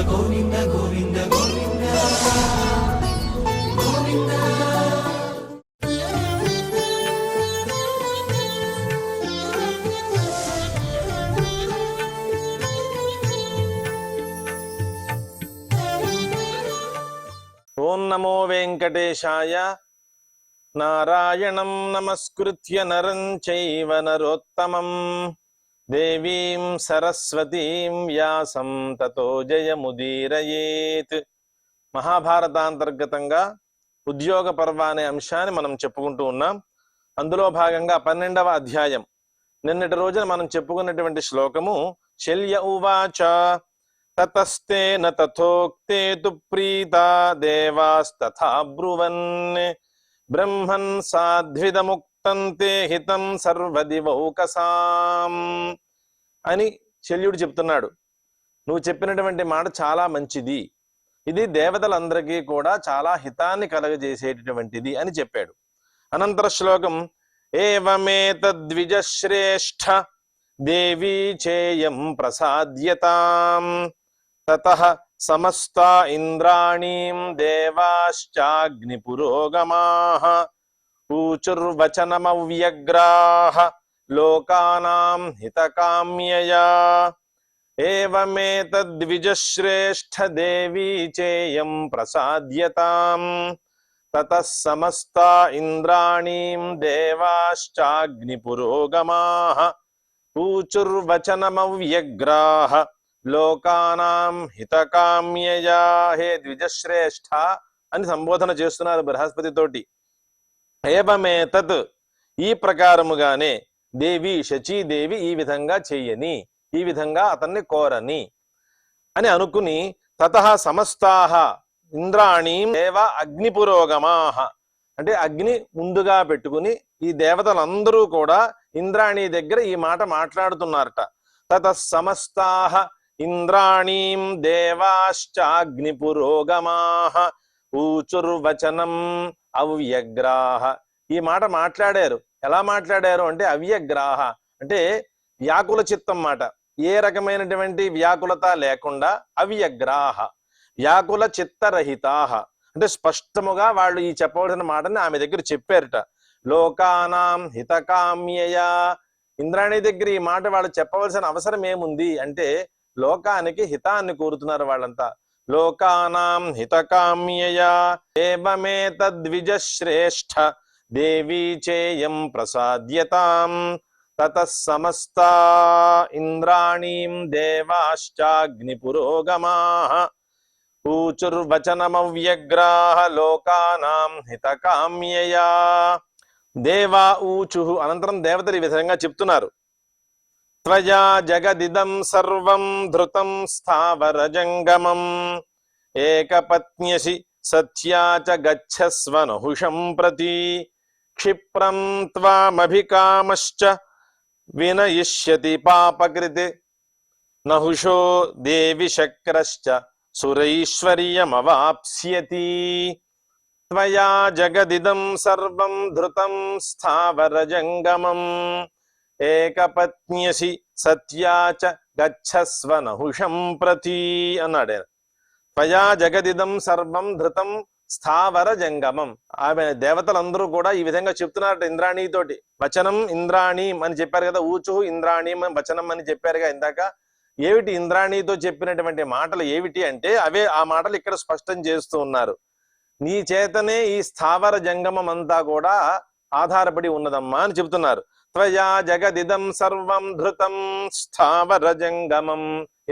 గోవింద గోవింద గోవింద గోవింద. ఓం నమో వెంకటేశాయ. నారాయణం నమస్కృత్య నరం చైవ నరోత్తమం దేవీం సరస్వతీం వ్యాసం తతో జయముదీరయేత్. మహాభారతాంతర్గతంగా ఉద్యోగ పర్వ అనే అంశాన్ని మనం చెప్పుకుంటూ ఉన్నాం. అందులో భాగంగా 12వ అధ్యాయం నిన్నటి రోజున మనం చెప్పుకున్నటువంటి శ్లోకము శల్య ఉవాచ తతస్తేన తథోక్తే తు ప్రీతా దేవాస్తథా బ్రువన్ బ్రహ్మన్ సాధ్విదముక్తం తే హితం సర్వదివౌకసాం అని శల్యుడు చెప్తున్నాడు. నువ్వు చెప్పినటువంటి మాట చాలా మంచిది, ఇది దేవతలందరికీ కూడా చాలా హితాన్ని కలగజేసేటటువంటిది అని చెప్పాడు. అనంతర శ్లోకం ఏవమేతద్విజశ్రేష్ఠ దేవీ చేయం ప్రసాద్యతాం తతః సమస్త ఇంద్రాణీం దేవాశ్చాగ్నిపురోగమాః ఊచుర్వచనమవ్యగ్రాః లోకానాం హితకామ్యయా ఏవమేతద్విజశ్రేష్ఠ దేవీ చేయం ప్రసాద్యతాం తతః సమస్త ఇంద్రాణీం దేవాశ్చాగ్నిపురోగమాః ఊచుర్వచనమవ్యగ్రాః లోకానాం హితకామ్యయా. హే ద్విజశ్రేష్ఠ అని సంబోధన చేస్తున్నారు బృహస్పతితోటి. ఏవమేతత్ ఈ ప్రకారముగానే దేవి శచీదేవి ఈ విధంగా చెయ్యని, ఈ విధంగా అతన్ని కోరని అని అనుకుని తతః సమస్తాః ఇంద్రాణీం దేవ అగ్నిపురోగమాః అంటే అగ్ని ముందుగా పెట్టుకుని ఈ దేవతలందరూ కూడా ఇంద్రాణి దగ్గర ఈ మాట మాట్లాడుతున్నారట. తతః సమస్తాః ఇంద్రాణీం దేవాశ్చాగ్నిపురోగమాః ఊచుర్వచనం అవ్యగ్రాః. ఈ మాట మాట్లాడారు. ఎలా మాట్లాడారు అంటే అవ్యగ్రాహ అంటే వ్యాకుల చిత్తం మాట, ఏ రకమైనటువంటి వ్యాకులత లేకుండా అవ్యగ్రాహ వ్యాకుల చిత్తరహితాః అంటే స్పష్టముగా వాళ్ళు ఈ చెప్పవలసిన మాటని ఆమె దగ్గర చెప్పారట. లోకానాం హితకామ్యయా. ఇంద్రాణి దగ్గర ఈ మాట వాళ్ళు చెప్పవలసిన అవసరం ఏముంది అంటే లోకానికి హితాన్ని కోరుతున్నారు వాళ్ళంతా. లోకానాం హితకామ్యయా ఏవమేతద్విజశ్రేష్ఠ దేవీ చేయం ప్రసాద్యతాం తతః సమస్త ఇంద్రాణీం దేవాశ్చాగ్నిపురోగమాః ఊచుర్వచనమవ్యగ్రాః లోకానాం హితకామ్యయా. దేవా ఊచు అనంతరం దేవతలు ఈ విధంగా చెప్తున్నారు. త్వయా జగదిదం సర్వం ధృతం స్థావరజంగమం ఏకపత్న్యసి సత్యా చ గచ్చస్వ నహుషం ప్రతి క్షిప్రం త్వామభికామశ్చ వినయిష్యతి పాపకృత్ నహుషో దేవి శక్రశ్చ సురైశ్వర్యమవాప్స్యతి. త్వయా జగదిదం సర్వం ధృతం స్థావరజంగమం ఏకపత్న్యసి సత్యా చ గచ్చస్వ నహుషం ప్రతి అన్నాడు. త్వయా జగదిదం సర్వం ధృతం స్థావర జంగమం. ఆమె దేవతలందరూ కూడా ఈ విధంగా చెప్తున్నారట ఇంద్రాణితోటి. వచనం ఇంద్రాణీం అని చెప్పారు కదా, ఊచు ఇంద్రాణీం వచనం అని చెప్పారుగా ఇందాక. ఏమిటి ఇంద్రాణితో చెప్పినటువంటి మాటలు ఏమిటి అంటే అవే ఆ మాటలు ఇక్కడ స్పష్టం చేస్తూ ఉన్నారు. నీ చేతనే ఈ స్థావర జంగమం అంతా కూడా ఆధారపడి ఉన్నదమ్మా అని చెబుతున్నారు. త్వయా జగదిదం సర్వం ధృతం స్థావర జంగమం.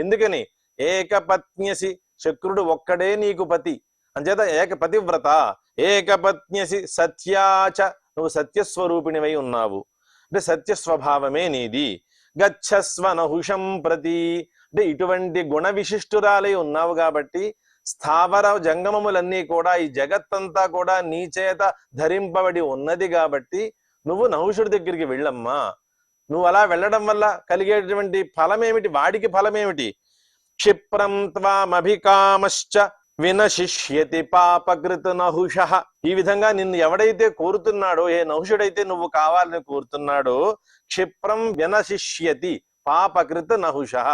ఎందుకని ఏకపత్న్యసి శుక్రుడు ఒక్కడే నీకు పతి అంచేత ఏకపతివ్రత. ఏకపత్న్యసి సత్యాచ నువ్వు సత్యస్వరూపిణివై ఉన్నావు అంటే సత్యస్వభావమే నీది. గచ్చస్వ నహుషం ప్రతి అంటే ఇటువంటి గుణ విశిష్టురాలై ఉన్నావు కాబట్టి స్థావర జంగమములన్నీ కూడా ఈ జగత్తంతా కూడా నీ చేత ధరింపబడి ఉన్నది కాబట్టి నువ్వు నహుషుడి దగ్గరికి వెళ్ళమ్మా. నువ్వు అలా వెళ్ళడం వల్ల కలిగేటువంటి ఫలమేమిటి, వాడికి ఫలమేమిటి? క్షిప్రం త్వామభికామశ్చ వినశిష్యతి పాపకృత్ నహుషః. ఈ విధంగా నిన్ను ఎవడైతే కోరుతున్నాడో, ఏ నహుషుడైతే నువ్వు కావాలని కోరుతున్నాడో, క్షిప్రం వినశిష్యతి పాపకృత్ నహుషః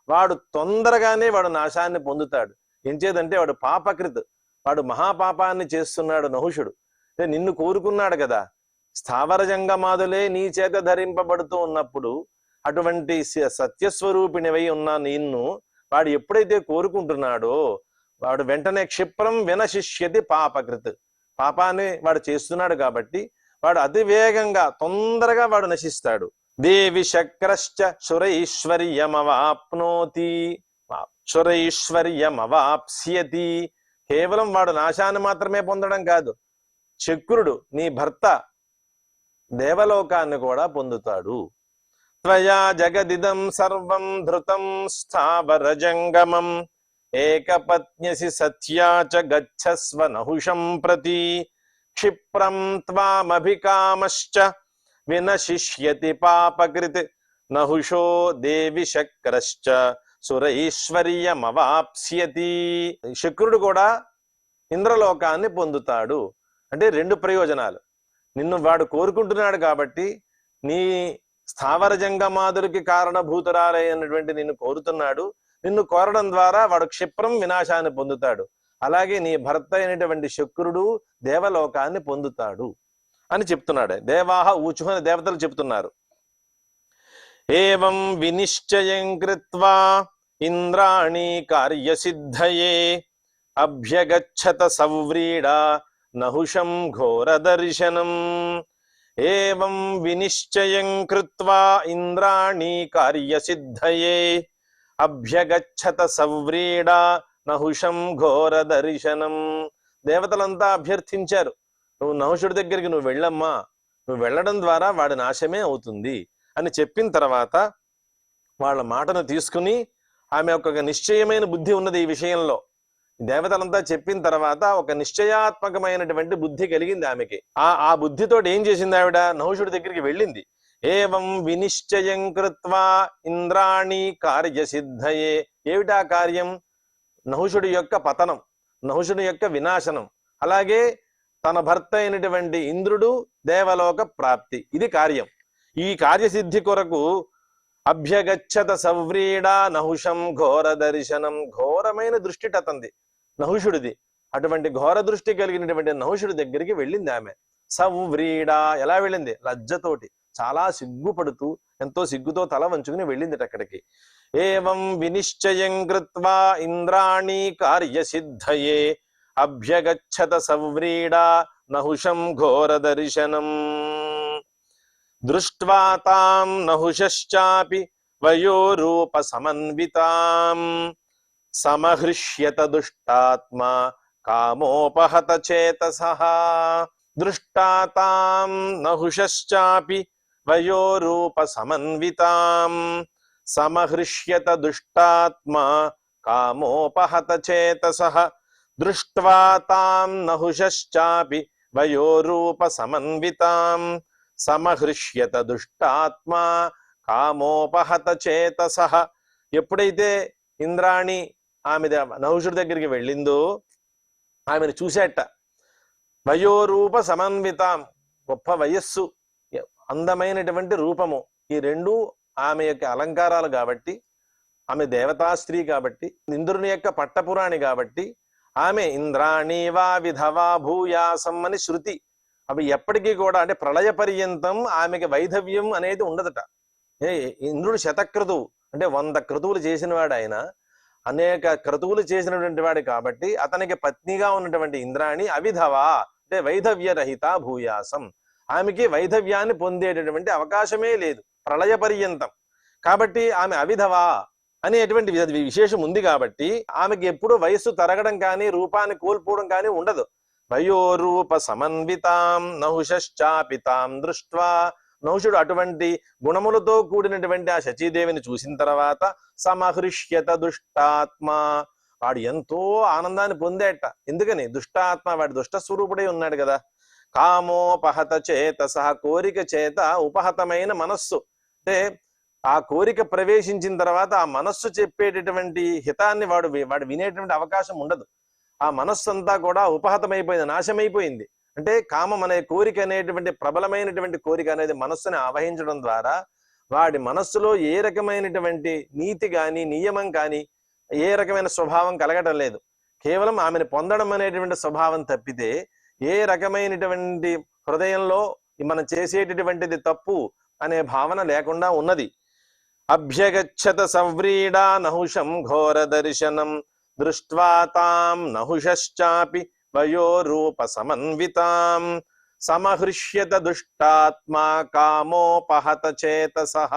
వాడు తొందరగానే వాడు నాశాన్ని పొందుతాడు. ఎంచేదంటే వాడు పాపకృత్, వాడు మహాపాపాన్ని చేస్తున్నాడు నహుషుడు. నిన్ను కోరుకున్నాడు కదా, స్థావర జంగమాదులే నీ చేత ధరింపబడుతూ ఉన్నప్పుడు అటువంటి సత్యస్వరూపిణివై ఉన్న నిన్ను వాడు ఎప్పుడైతే కోరుకుంటున్నాడో వాడు వెంటనే క్షిప్రం వినశిష్యతి పాపకృత్, పాపాన్ని వాడు చేస్తున్నాడు కాబట్టి వాడు అతివేగంగా తొందరగా వాడు నశిస్తాడు. దేవి శక్రశ్చ సురైశ్వర్యమవాప్నోతి సురైశ్వర్యమవాప్స్యతి. కేవలం వాడు నాశాన్ని మాత్రమే పొందడం కాదు, శక్రుడు నీ భర్త దేవలోకాన్ని కూడా పొందుతాడు. త్వయా జగదిదం సర్వం ధృతం స్థావర జంగమం ఏకపత్న్యసి సత్యా చ గచ్చస్వ నహుషం ప్రతి క్షిప్రం త్వామభికామశ్చ వినశిష్యతి పాపకృత్ నహుషో దేవి శక్రశ్చ సురైశ్వర్యమవాప్స్యతి. శక్రుడు కూడా ఇంద్రలోకాన్ని పొందుతాడు. అంటే రెండు ప్రయోజనాలు. నిన్ను వాడు కోరుకుంటున్నాడు కాబట్టి నీ స్థావర జంగమాదులకి కారణభూతురాలైనటువంటి నిన్ను కోరుతున్నాడు. నిన్ను కోరడం ద్వారా వాడు క్షిప్రం వినాశాన్ని పొందుతాడు. అలాగే నీ భర్త అయినటువంటి శక్రుడు దేవలోకాన్ని పొందుతాడు అని చెప్తున్నాడు. దేవాహ ఊచు అని దేవతలు చెప్తున్నారు. ఏవం వినిశ్చయం కృత్వా ఇంద్రాణి కార్యసిద్ధయే అభ్యగచ్చత సవ్రీడా నహుషం ఘోరదర్శనం. ఏవం వినిశ్చయం కృత్వా ఇంద్రాణి కార్యసిద్ధయే అభ్యగచ్చత సవ్రీడా నహుషం ఘోరదర్శనం. దేవతలంతా అభ్యర్థించారు, నువ్వు నహుషుడి దగ్గరికి నువ్వు వెళ్ళమ్మా, నువ్వు వెళ్ళడం ద్వారా వాడి నాశమే అవుతుంది అని చెప్పిన తర్వాత వాళ్ళ మాటను తీసుకుని ఆమె ఒక నిశ్చయమైన బుద్ధి ఉన్నది ఈ విషయంలో. దేవతలంతా చెప్పిన తర్వాత ఒక నిశ్చయాత్మకమైనటువంటి బుద్ధి కలిగింది ఆమెకి. ఆ బుద్ధితో ఏం చేసింది ఆవిడ? నహుషుడి దగ్గరికి వెళ్ళింది. ఏవం వినిశ్చయం కృత్వా ఇంద్రాణి కార్యసిద్ధయే. ఏమిటా కార్యం? నహుషుడి యొక్క పతనం, నహుషుడి యొక్క వినాశనం, అలాగే తన భర్త అయినటువంటి ఇంద్రుడు దేవలోక ప్రాప్తి, ఇది కార్యం. ఈ కార్యసిద్ధి కొరకు అభ్యగచ్చత సవ్రీడా నహుషం ఘోర దర్శనం. ఘోరమైన దృష్టి అతంది నహుషుడిది. అటువంటి ఘోర దృష్టి కలిగినటువంటి నహుషుడి దగ్గరికి వెళ్ళింది ఆమె. సవ్రీడా ఎలా వెళ్ళింది? లజ్జతోటి, చాలా సిగ్గుపడుతూ, ఎంతో సిగ్గుతో తల వంచుకుని వెళ్ళింది అక్కడికి. ఏవం వినిశ్చయం కృత్వా ఇంద్రాణి కార్యసిద్ధయే అభ్యగచ్చత సవ్రీడా నహుషం ఘోర దర్శనం. దృష్ట్వా తాం నహుషశ్చాపి వయోరూప సమన్వితాం సమహృష్యత దుష్టాత్మా కామోపహత చేతసః. దృష్టా తాం నహుషశ్చాపి వయోరూప సమన్వితాం సమహృష్యత దుష్టాత్మా కామోపహత చేతసః. దృష్ట్వా తాం నహుషశ్చాపి వయోరూప సమన్వితాం సమహృష్యత దుష్టాత్మా కామోపహత చేతసః. ఎప్పుడైతే ఇంద్రాణి ఆమె నహుషుడి దగ్గరికి వెళ్ళిందో ఆమెను చూసేట. వయోరూప సమన్వితాం, గొప్ప వయస్సు, అందమైనటువంటి రూపము, ఈ రెండు ఆమె యొక్క అలంకారాలు కాబట్టి, ఆమె దేవతా స్త్రీ కాబట్టి, ఇంద్రుని యొక్క పట్టపురాణి కాబట్టి ఆమె ఇంద్రాణి వా విధవా భూయాసం అని శృతి. అవి ఎప్పటికీ కూడా అంటే ప్రళయ పర్యంతం ఆమెకి వైధవ్యం అనేది ఉండదట. ఇంద్రుడు శతక్రతువు అంటే 100 క్రతువులు చేసిన వాడు, ఆయన అనేక క్రతువులు చేసినటువంటి వాడు కాబట్టి అతనికి పత్నిగా ఉన్నటువంటి ఇంద్రాణి అవిధవా అంటే వైధవ్య రహిత భూయాసం. ఆమెకి వైధవ్యాన్ని పొందేటటువంటి అవకాశమే లేదు ప్రళయ పర్యంతం. కాబట్టి ఆమె అవిధవా అనేటువంటి విశేషం ఉంది కాబట్టి ఆమెకి ఎప్పుడు వయస్సు తరగడం కానీ రూపాన్ని కోల్పోవడం కానీ ఉండదు. వయోరూప సమన్వితాం నహుషశ్చాపితాం దృష్ట్వా. నహుషుడు అటువంటి గుణములతో కూడినటువంటి ఆ శచీదేవిని చూసిన తర్వాత సమహృష్యత దుష్టాత్మ, వాడు ఎంతో ఆనందాన్ని పొందేట. ఎందుకని? దుష్టాత్మ, వాడి దుష్ట స్వరూపుడై ఉన్నాడు కదా. కామోపహత చేతసః, కోరిక చేత ఉపహతమైన మనస్సు. అంటే ఆ కోరిక ప్రవేశించిన తర్వాత ఆ మనస్సు చెప్పేటటువంటి హితాన్ని వాడు వినేటువంటి అవకాశం ఉండదు. ఆ మనస్సు అంతా కూడా ఉపహతమైపోయింది, నాశమైపోయింది. అంటే కామం అనే కోరిక అనేటువంటి ప్రబలమైనటువంటి కోరిక అనేది మనస్సుని ఆవహించడం ద్వారా వాడి మనస్సులో ఏ రకమైనటువంటి నీతి కానీ నియమం కానీ ఏ రకమైన స్వభావం కలగటం లేదు. కేవలం ఆమెను పొందడం అనేటువంటి స్వభావం తప్పితే ఏ రకమైనటువంటి హృదయంలో మనం చేసేటటువంటిది తప్పు అనే భావన లేకుండా ఉన్నది. అభ్యగచ్చత సవ్రీడా నహుషం ఘోర దర్శనం దృష్ట్వా తాం నహుషశ్చాపి వయోరూప సమన్వితాం సమహృష్యత దుష్టాత్మా కామోపహత చేతసః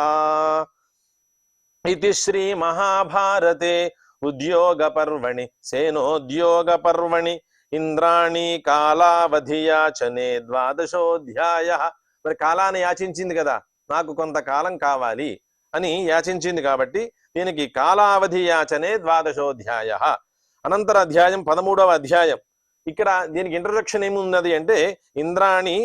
ఇది శ్రీ మహాభారతే ఉద్యోగ పర్వణి సేనోద్యోగ పర్వణి ఇంద్రాణి కాలావధియాచనే 12వ. మరి కాలాన్ని యాచించింది కదా, నాకు కొంతకాలం కావాలి అని యాచించింది కాబట్టి దీనికి కాలావధి యాచనే 12వ. అనంతర అధ్యాయం 13వ అధ్యాయం. ఇక్కడ దీనికి ఇంట్రడక్షన్ ఏమున్నది అంటే ఇంద్రాణి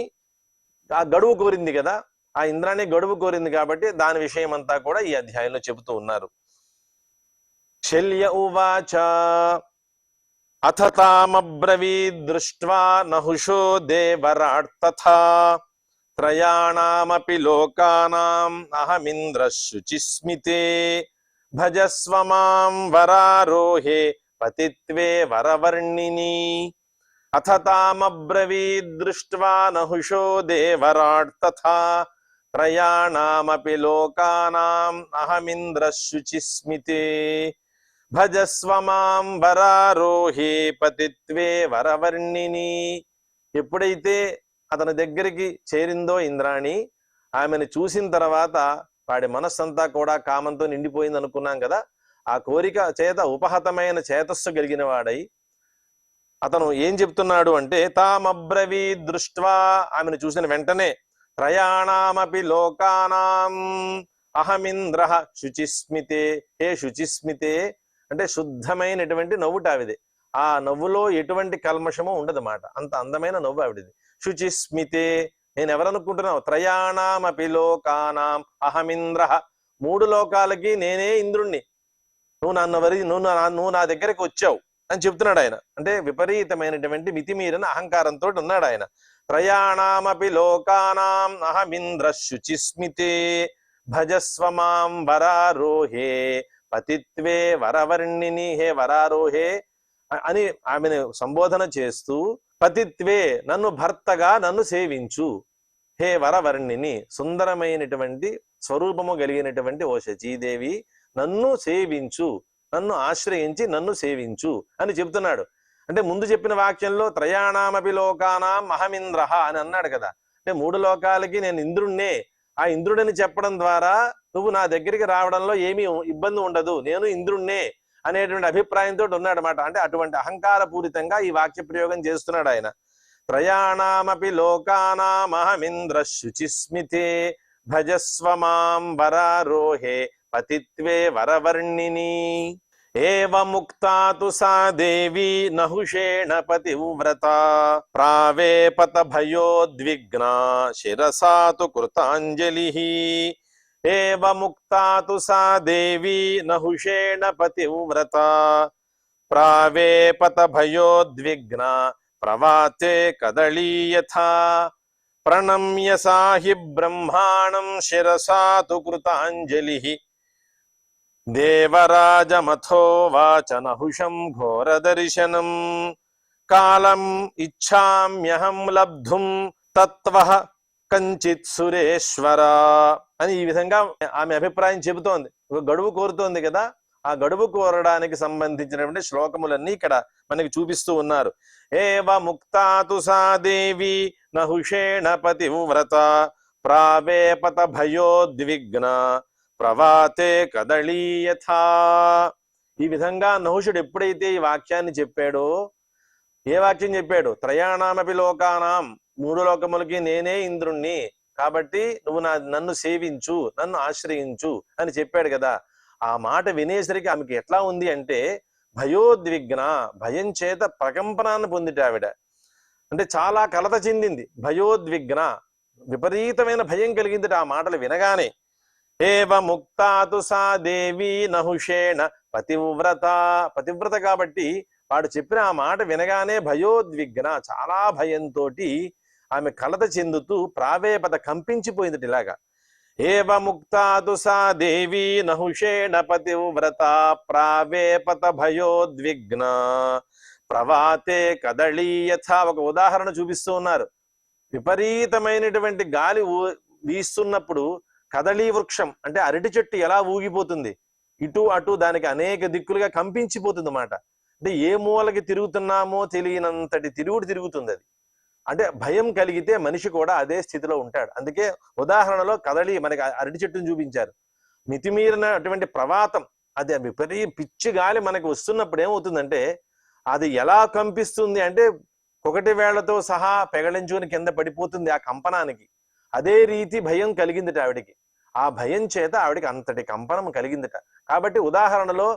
ఆ గడువు కోరింది కదా, ఆ ఇంద్రాణి గడువు కోరింది కాబట్టి దాని విషయం అంతా కూడా ఈ అధ్యాయంలో చెబుతూ ఉన్నారు. శల్య ఉవాచ అథ తామబ్రవీద్ దృష్ట్వా నహుషో దేవరాట్ తథా త్రయాణామపి లోకానాం అహమింద్రః శుచిస్మితే భజస్వ మాం వరారోహే పతిత్వే వరవర్ణిని. అథ తామబ్రవీద్ దృష్ట్వా నహుషో దేవరాట్ తథా త్రయాణామపి లోకానాం అహమింద్రః శుచిస్మితే భజస్వ మాం వరారోహే పతిత్వే వరవర్ణిని. ఎప్పుడైతే అతని దగ్గరికి చేరిందో ఇంద్రాణి, ఆమెను చూసిన తర్వాత వాడి మనస్సంతా కూడా కామంతో నిండిపోయింది అనుకున్నాం కదా, ఆ కోరిక చేత ఉపహతమైన చేతస్సు కలిగిన వాడై అతను ఏం చెప్తున్నాడు అంటే తామబ్రవీ దృష్ట్వా, ఆమెను చూసిన వెంటనే త్రయాణామపి లోకానాం అహమింద్రః శుచిస్మితే. హే శుచిస్మితే అంటే శుద్ధమైనటువంటి నవ్వుట ఆవిది. ఆ నవ్వులో ఎటువంటి కల్మషము ఉండదన్నమాట, అంత అందమైన నవ్వు ఆవిడిది. శుచిస్మితే, నేను ఎవరనుకుంటున్నావు? త్రయాణామపి లోకానాం అహమింద్రః, 3 లోకాలకి నేనే ఇంద్రుణ్ణి, నువ్వు నా దగ్గరికి వచ్చావు అని చెప్తున్నాడు ఆయన. అంటే విపరీతమైనటువంటి మితిమీరిన అహంకారంతో ఉన్నాడు ఆయన. త్రయాణామపి లోకానాం అహమింద్రః శుచిస్మితే భజస్వ మాం వరారోహే పతిత్వే వరవర్ణిని. హే వరారోహే అని ఆమెను సంబోధన చేస్తూ పతిత్వే నన్ను భర్తగా నన్ను సేవించు, హే వరవర్ణిని సుందరమైనటువంటి స్వరూపము కలిగినటువంటి ఓ శచీదేవి నన్ను సేవించు, నన్ను ఆశ్రయించి నన్ను సేవించు అని చెప్తున్నాడు. అంటే ముందు చెప్పిన వాక్యంలో త్రయాణామపి లోకానాం అహమింద్రః అని అన్నాడు కదా, అంటే 3 లోకాలకి నేను ఇంద్రుణ్ణే. ఆ ఇంద్రుడని చెప్పడం ద్వారా నువ్వు నా దగ్గరికి రావడంలో ఏమీ ఇబ్బంది ఉండదు, నేను ఇంద్రుణ్ణే అనేటువంటి అభిప్రాయంతో ఉన్నాడనమాట. అంటే అటువంటి అహంకార పూరితంగా ఈ వాక్య ప్రయోగం చేస్తున్నాడు ఆయన. త్రయాణామపి లోకానాం అహమింద్రః శుచిస్మితే భజస్వ మాం వరారోహే పతిత్వే వరవర్ణిని. ఏవముక్తా తు సా దేవీ నహుషేణ పతివ్రత ప్రావేపత భయోద్విగ్నా శిరసా తు కృతాంజలిః. ఏవముక్తా తు సా దేవీ నహుషేణ పతివ్రత ప్రావేపత భయోద్విగ్నా ప్రవాతే కదళీయథా ప్రణమ్య సాహి బ్రహ్మాణం శిరసా తు కృతాంజలిః. దేవరాజమథోవాచ నహుషం ఘోరదర్శనం కాలం ఇచ్ఛామ్యహం లబ్ధుం తత్వః కంచిత్ సురేశ్వర అని ఈ విధంగా ఆమె అభిప్రాయం చెబుతోంది. ఒక గడువు కోరుతోంది కదా, ఆ గడువు కోరడానికి సంబంధించినటువంటి శ్లోకములన్నీ ఇక్కడ మనకి చూపిస్తూ ఉన్నారు. ఏవ ముక్తా తు సా దేవి నహుషేణ పతివ్రత ప్రావేపత భయోద్విగ్న ప్రవాతే కదళీయథా. ఈ విధంగా నహుషుడు ఎప్పుడైతే ఈ వాక్యాన్ని చెప్పాడో, ఏ వాక్యం చెప్పాడు? త్రయాణామపి లోకానాం, 3 లోకములకి నేనే ఇంద్రుణ్ణి కాబట్టి నువ్వు నన్ను సేవించు, నన్ను ఆశ్రయించు అని చెప్పాడు కదా. ఆ మాట వినేసరికి ఆమెకి ఎట్లా ఉంది అంటే భయోద్విగ్న, భయం చేత ప్రకంపనాన్ని పొందిట ఆవిడ. అంటే చాలా కలత చెందింది. భయోద్విగ్న, విపరీతమైన భయం కలిగింది ఆ మాటలు వినగానే. ఏవ ముక్తా తు సా దేవి నహుషేణ పతివ్రత, పతివ్రత కాబట్టి వాడు చెప్పిన ఆ మాట వినగానే భయోద్విగ్న, చాలా భయంతో ఆమె కలత చెందుతూ ప్రావేపత కంపించిపోయింది. ఇలాగా ఏవ ముక్తాతు సా దేవీ నహుషేణ పతివ్రత ప్రావేపత భయోద్విగ్న ప్రవాతే కదళీయథ. ఒక ఉదాహరణ చూపిస్తూ ఉన్నారు. విపరీతమైనటువంటి గాలి వీస్తున్నప్పుడు కదళీ వృక్షం అంటే అరటి చెట్టు ఎలా ఊగిపోతుంది, ఇటు అటు దానికి అనేక దిక్కులుగా కంపించిపోతుంది అన్నమాట. అంటే ఏ మూలకి తిరుగుతున్నామో తెలియనంతటి తిరుగుడు తిరుగుతుంది అది. అంటే భయం కలిగితే మనిషి కూడా అదే స్థితిలో ఉంటాడు. అందుకే ఉదాహరణలో కదలి మనకి అరటి చెట్టును చూపించారు. మితిమీరినటువంటి ప్రవాతం, అది పిచ్చి గాలి మనకి వస్తున్నప్పుడు ఏమవుతుందంటే అది ఎలా కంపిస్తుంది అంటే ఒకటి వేళ్లతో సహా పెగలించుకుని కింద పడిపోతుంది ఆ కంపనానికి. అదే రీతి భయం కలిగిందిట ఆవిడికి. ఆ భయం చేత ఆవిడికి అంతటి కంపనం కలిగిందిట. కాబట్టి ఉదాహరణలో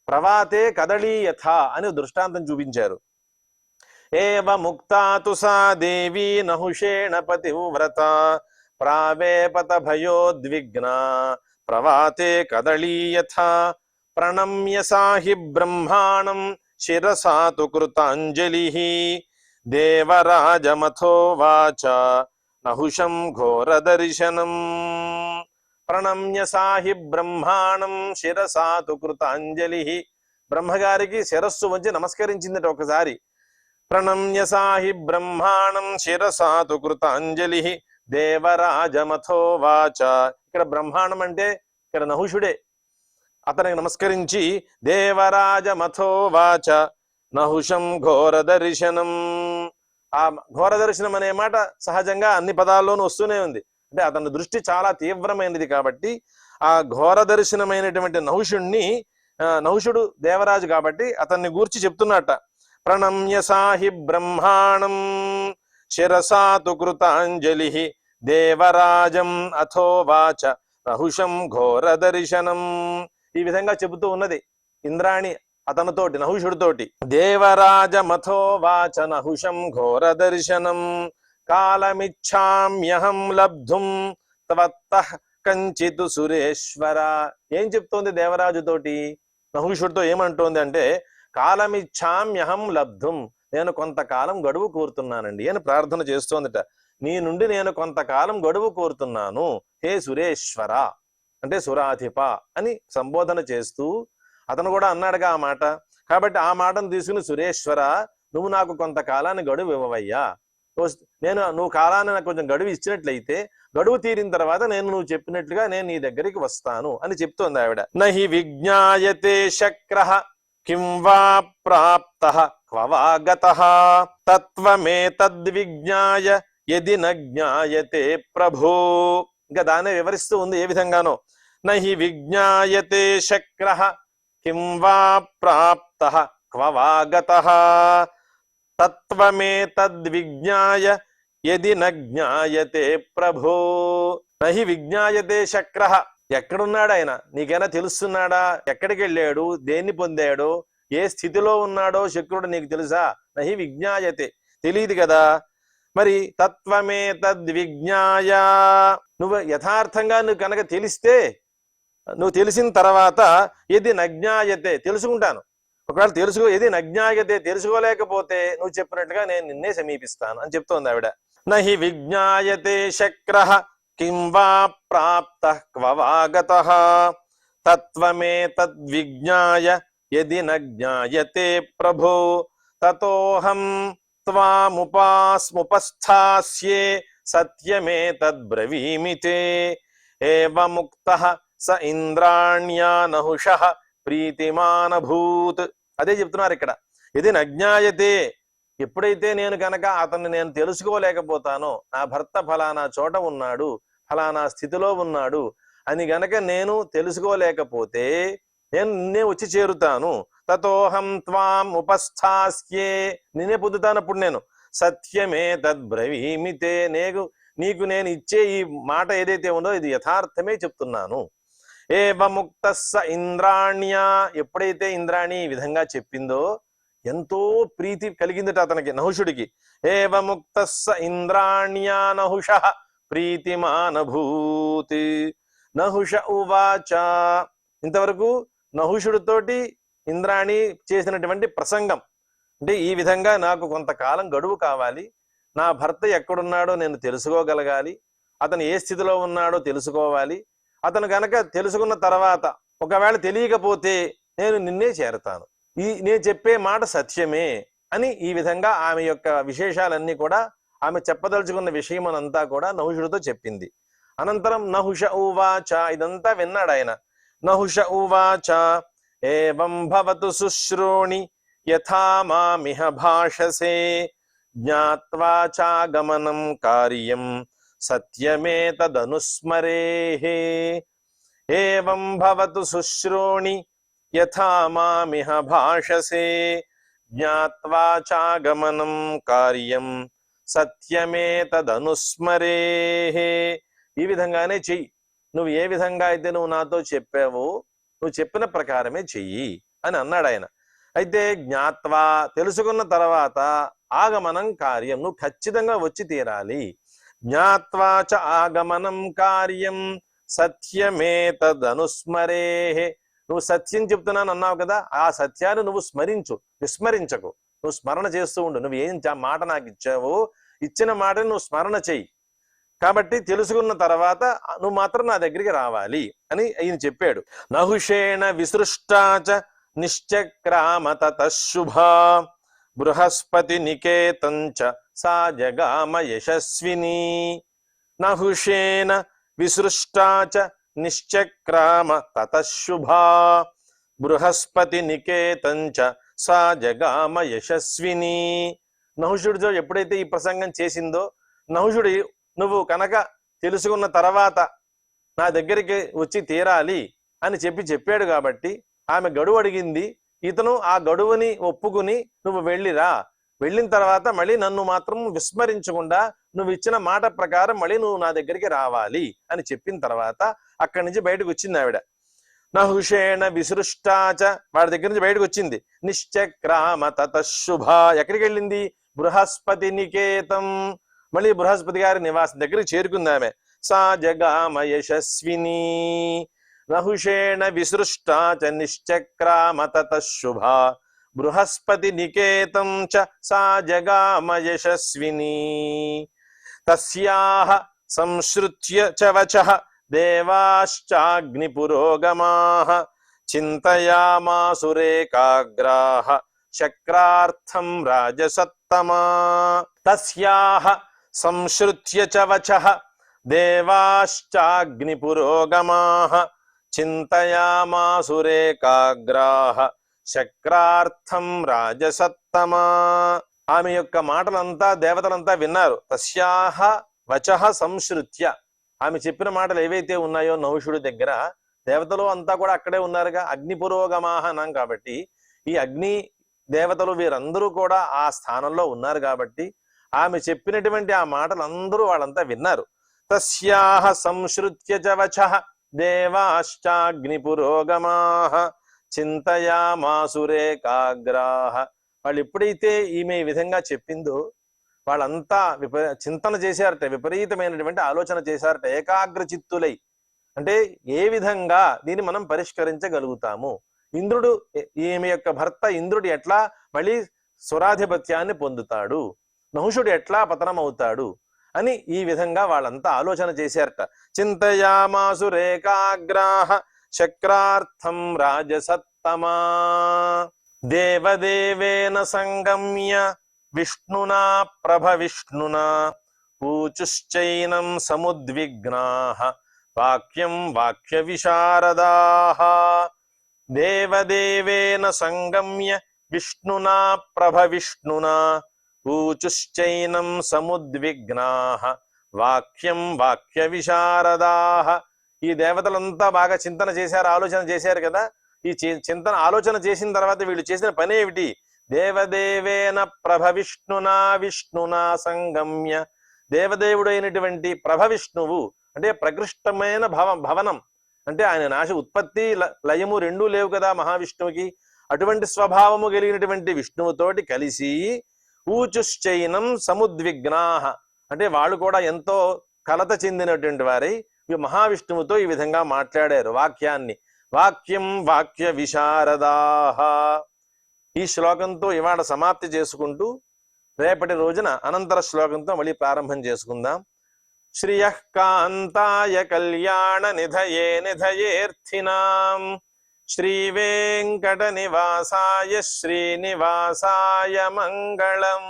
ప్రవాతే కదళీయథ అని దృష్టాంతం చూపించారు. ఏవ ముక్తాతు సా దేవీ నహుషేణ పతివ్రత ప్రావేపత భయోద్విగ్న ప్రవాతే కదళీయథ ప్రణమ్య సాహి బ్రహ్మాణం శిరసాతు కృతాంజలి దేవరాజమథో వాచ నహుషం ఘోరదర్శనం. ప్రణమ్య సాహి బ్రహ్మాణం శిరసాతు కృతాంజలి. బ్రహ్మగారికి శిరస్సు వంచి నమస్కరించిందట ఒకసారి. ప్రణమ్య సాహి బ్రహ్మాణం శిరసాతు కృతాంజలి దేవరాజమథో వాచ. ఇక్కడ బ్రహ్మాండం అంటే ఇక్కడ నహుషుడే. అతనికి నమస్కరించి దేవరాజమథో వాచ నహుషం ఘోర దర్శనం. ఆ ఘోర దర్శనం అనే మాట సహజంగా అన్ని పదాల్లోనూ వస్తూనే ఉంది. అంటే అతని దృష్టి చాలా తీవ్రమైనది కాబట్టి ఆ ఘోర దర్శనమైనటువంటి నహుషుడు దేవరాజు కాబట్టి అతన్ని గూర్చి చెప్తున్నట్ట. ప్రణమ్య సాహి బ్రహ్మాణం శిరసాతు కృతాంజలి దేవరాజం అథో వాచ నహుషం ఘోర దర్శనం. ఈ విధంగా చెబుతూ ఉన్నది ఇంద్రాణి అతనితోటి, నహుషుడితోటి. దేవరాజమథో వాచ నహుషం ఘోర దర్శనం కాలమిచ్ఛామ్యహం లబ్ధుం త్వత్తః కంచితు సురేశ్వర. ఏం చెప్తోంది దేవరాజుతోటి? నహుషుడితో ఏమంటోంది అంటే కాలమిచ్ఛామ్యహం లబ్ధుం, నేను కొంతకాలం గడువు కోరుతున్నానండి అని ప్రార్థన చేస్తోందిట. నీ నుండి నేను కొంతకాలం గడువు కోరుతున్నాను హే సురేశ్వర, అంటే సురాధిప అని సంబోధన చేస్తూ అతను కూడా అన్నాడుగా ఆ మాట. కాబట్టి ఆ మాటను తీసుకుని సురేశ్వర నువ్వు నాకు కొంతకాలాన్ని గడువు ఇవ్వవయ్యా, నువ్వు కాలాన్ని నాకు కొంచెం గడువు ఇచ్చినట్లయితే గడువు తీరిన తర్వాత నువ్వు చెప్పినట్లుగా నేను నీ దగ్గరికి వస్తాను అని చెప్తోంది ఆవిడ. నహి విజ్ఞాయతే శక్రః కిం వా ప్రాప్తః క్వవా గతః తత్వమేతద్విజ్ఞాయ యది న జ్ఞాయతే ప్రభో. ఇంకా దాన్ని వివరిస్తూ ఉంది ఏ విధంగానో. నహి విజ్ఞాయతే శక్రః కిం వా ప్రాప్తః క్వవా గతః తత్వమేతద్విజ్ఞాయ యది న జ్ఞాయతే ప్రభో. నహి విజ్ఞాయతే శక్రః, ఎక్కడున్నాడు ఆయన నీకైనా తెలుస్తున్నాడా? ఎక్కడికి వెళ్ళాడు, దేన్ని పొందాడో, ఏ స్థితిలో ఉన్నాడో శక్రుడు నీకు తెలుసా? నహి విజ్ఞాయతే, తెలియదు కదా. మరి తత్వమేతద్విజ్ఞాయ, నువ్వు యథార్థంగా నువ్వు కనుక తెలిస్తే, నువ్వు తెలిసిన తర్వాత ఏది నజ్ఞాయతే తెలుసుకుంటాను, ఒకవేళ ఏది నజ్ఞాయతే తెలుసుకోలేకపోతే నువ్వు చెప్పినట్టుగా నేను నిన్నే సమీపిస్తాను అని చెప్తోంది ఆవిడ. నహి విజ్ఞాయతే శక్రః కిం వా ప్రాప్తః క్వవా గతః తత్వమేతద్విజ్ఞాయ యది న జ్ఞాయతే ప్రభో తతోహం త్వాముపస్థాస్యే సత్యమేతద్బ్రవీమి తే ఏవముక్తః స ఇంద్రాణ్యా నహుషః ప్రీతిమానభూత్. అదే చెప్తున్నారు ఇక్కడ. ఇది నజ్ఞాయతే, ఎప్పుడైతే నేను కనుక అతన్ని నేను తెలుసుకోలేకపోతానో, నా భర్త ఫలానా చోట ఉన్నాడు, ఫలానా స్థితిలో ఉన్నాడు అని గనక నేను తెలుసుకోలేకపోతే నేను నిన్నే వచ్చి చేరుతాను. తతోహం త్వాం ఉపస్థాస్యే, నిన్నే పొందుతాను అప్పుడు నేను. సత్యమే తద్బ్రవీమి తే, నీకు నేను ఇచ్చే ఈ మాట ఏదైతే ఉందో ఇది యథార్థమే చెప్తున్నాను. ఏవముక్తస్స ఇంద్రాణ్యా, ఎప్పుడైతే ఇంద్రాణి ఈ విధంగా చెప్పిందో ఎంతో ప్రీతి కలిగిందట అతనికి, నహుషుడికి. ఏవముక్తస్స ఇంద్రాణ్యా నహుషః ప్రీతిమానభూతి. నహుష ఉవాచ, ఇంతవరకు నహుషుడితోటి ఇంద్రాణి చేసినటువంటి ప్రసంగం అంటే ఈ విధంగా నాకు కొంతకాలం గడువు కావాలి, నా భర్త ఎక్కడున్నాడో నేను తెలుసుకోగలగాలి, అతను ఏ స్థితిలో ఉన్నాడో తెలుసుకోవాలి. అతను గనక తెలుసుకున్న తర్వాత ఒకవేళ తెలియకపోతే నేను నిన్నే చేరతాను, నేను చెప్పే మాట సత్యమే అని ఈ విధంగా ఆమె యొక్క విశేషాలన్నీ కూడా ఆమె చెప్పదలుచుకున్న విషయం అంతా కూడా నహుషుడితో చెప్పింది. అనంతరం నహుష ఉవాచ, ఇదంతా విన్నాడు ఆయన. నహుష ఉవాచ ఏవం భవతు శుశ్రోణి యథా మామిహ భాషసే జ్ఞాత్వా చాగమనం కార్యం సత్యమేతదనుస్మరేః. ఏవం భవతు శుశ్రోణి యథా మామిహ భాషసే జ్ఞాత్వా చాగమనం కార్యం సత్యమేతదనుస్మరేః. ఈ విధంగానే చెయ్యి, నువ్వు ఏ విధంగా అయితే నువ్వు నాతో చెప్పావో నువ్వు చెప్పిన ప్రకారమే చెయ్యి అని అన్నాడు ఆయన. అయితే జ్ఞాత్వా తెలుసుకున్న తర్వాత ఆగమనం కార్యం, నువ్వు ఖచ్చితంగా వచ్చి తీరాలి. జ్ఞాత్వా చ ఆగమనం కార్యం సత్యమేతదనుస్మరేః. నువ్వు సత్యం చెప్తున్నాను అన్నావు కదా, ఆ సత్యాన్ని నువ్వు స్మరించు, విస్మరించకు. నువ్వు స్మరణ చేస్తూ ఉండు. నువ్వు ఏం మాట నాకు ఇచ్చావో ఇచ్చిన మాటని నువ్వు స్మరణ చెయ్యి. కాబట్టి తెలుసుకున్న తర్వాత నువ్వు మాత్రం నా దగ్గరికి రావాలి అని ఆయన చెప్పాడు. నహుషేణ విసృష్టాచ నిశ్చక్రామ తతశుభా బృహస్పతి నికేతంచ సా జగామ యశస్విని. నహుషేణ విసృష్టాచ నిశ్చక్రామ తతశుభా బృహస్పతి నికేతంచ సా జగామ యశస్విని. నహుషుడితో ఎప్పుడైతే ఈ ప్రసంగం చేసిందో, నహుషుడి నువ్వు కనుక తెలుసుకున్న తర్వాత నా దగ్గరికి వచ్చి తీరాలి అని చెప్పాడు కాబట్టి ఆమె గడువు అడిగింది. ఇతను ఆ గడువుని ఒప్పుకుని నువ్వు వెళ్ళిరా, వెళ్ళిన తర్వాత మళ్ళీ నన్ను మాత్రం విస్మరించకుండా నువ్వు ఇచ్చిన మాట ప్రకారం మళ్ళీ నువ్వు నా దగ్గరికి రావాలి అని చెప్పిన తర్వాత అక్కడి నుంచి బయటకు వచ్చింది ఆవిడ. నహుషేణ విసృష్టాచ, వాడి దగ్గర నుంచి బయటకు వచ్చింది. నిశ్చక్రామ తతశుభ, ఎక్కడికి వెళ్ళింది? బృహస్పతి నికేతం, మళ్ళీ బృహస్పతి గారి నివాసం దగ్గరికి చేరుకుంది ఆమె. సా జగామ యశస్విని. నహుషేణ విసృష్టాచ నిశ్చక్రామ తతశుభ బృహస్పతి నికేతం చ సా జగామ యశస్విని. తస్యాః సంశ్రుత్య చ వచః దేవాశ్చాగ్ని పురోగమాః చింతయామాసురేకాగ్రాః చక్రార్థం రాజసత్తమా. తస్యాః సంశ్రుత్య చ వచః దేవాశ్చాగ్ని పురోగమాః చింతయామాసురేకాగ్రాః చక్రార్థం రాజసత్తమా. ఆమె యొక్క మాటలంతా దేవతలంతా విన్నారు. తస్యాః వచః సంశ్రుత్య, ఆమె చెప్పిన మాటలు ఏవైతే ఉన్నాయో నహుషుడి దగ్గర, దేవతలు అంతా కూడా అక్కడే ఉన్నారుగా, అగ్ని పురోగమాహ అన్నాం కాబట్టి ఈ అగ్ని దేవతలు వీరందరూ కూడా ఆ స్థానంలో ఉన్నారు కాబట్టి ఆమె చెప్పినటువంటి ఆ మాటలు అందరూ వాళ్ళంతా విన్నారు. తస్యాః సంశ్రుత్య చ వచః దేవాశ్చాగ్ని పురోగమాః చింతయామాసురేకాగ్రాః. వాళ్ళు ఎప్పుడైతే ఈమె ఈ విధంగా చెప్పిందో వాళ్ళంతా చింతన చేశారట, విపరీతమైనటువంటి ఆలోచన చేశారట, ఏకాగ్ర చిత్తులై. అంటే ఏ విధంగా దీన్ని మనం పరిష్కరించగలుగుతాము, ఇంద్రుడు ఈమె యొక్క భర్త ఇంద్రుడు ఎట్లా మళ్ళీ స్వరాధిపత్యాన్ని పొందుతాడు, నహుషుడు ఎట్లా పతనం అవుతాడు అని ఈ విధంగా వాళ్ళంతా ఆలోచన చేశారట. చింతయామాసురేకాగ్రాః చక్రార్థం రాజసత్తమా. దేవదేవేన సంగమ్య విష్ణునా ప్రభవిష్ణునా ఊచుశ్చైనం సముద్విగ్నాః వాక్యం వాక్య విశారదాః. దేవదేవేన సంగమ్య విష్ణునా ప్రభవిష్ణునా ఊచుశ్చైనం సముద్విగ్నాః వాక్యం వాక్య విశారదాః. ఈ దేవతలంతా బాగా చింతన చేశారు, ఆలోచన చేశారు కదా. ఈ చింతన ఆలోచన చేసిన తర్వాత వీళ్ళు చేసిన పని ఏమిటి? దేవదేవేన ప్రభవిష్ణునా విష్ణునా సంగమ్య, దేవదేవుడైనటువంటి ప్రభవిష్ణువు అంటే ప్రకృష్టమైన భవనం, అంటే ఆయన నాశ ఉత్పత్తి లయము రెండూ లేవు కదా మహావిష్ణువుకి. అటువంటి స్వభావము కలిగినటువంటి విష్ణువుతోటి కలిసి ఊచుశ్చైనం సముద్విగ్నాః, అంటే వాళ్ళు కూడా ఎంతో కలత చెందినటువంటి వారై మహావిష్ణువుతో ఈ విధంగా మాట్లాడారు వాక్యాన్ని. వాక్యం వాక్య విశారదాః. ఈ శ్లోకంతో ఇవాళ సమాప్తి చేసుకుంటూ రేపటి రోజున అనంతర శ్లోకంతో మళ్ళీ ప్రారంభం చేసుకుందాం. శ్రియః కాంతాయ కళ్యాణ నిధయే నిధయేర్థినాం శ్రీవేంకట నివాసాయ శ్రీనివాసాయ మంగళం.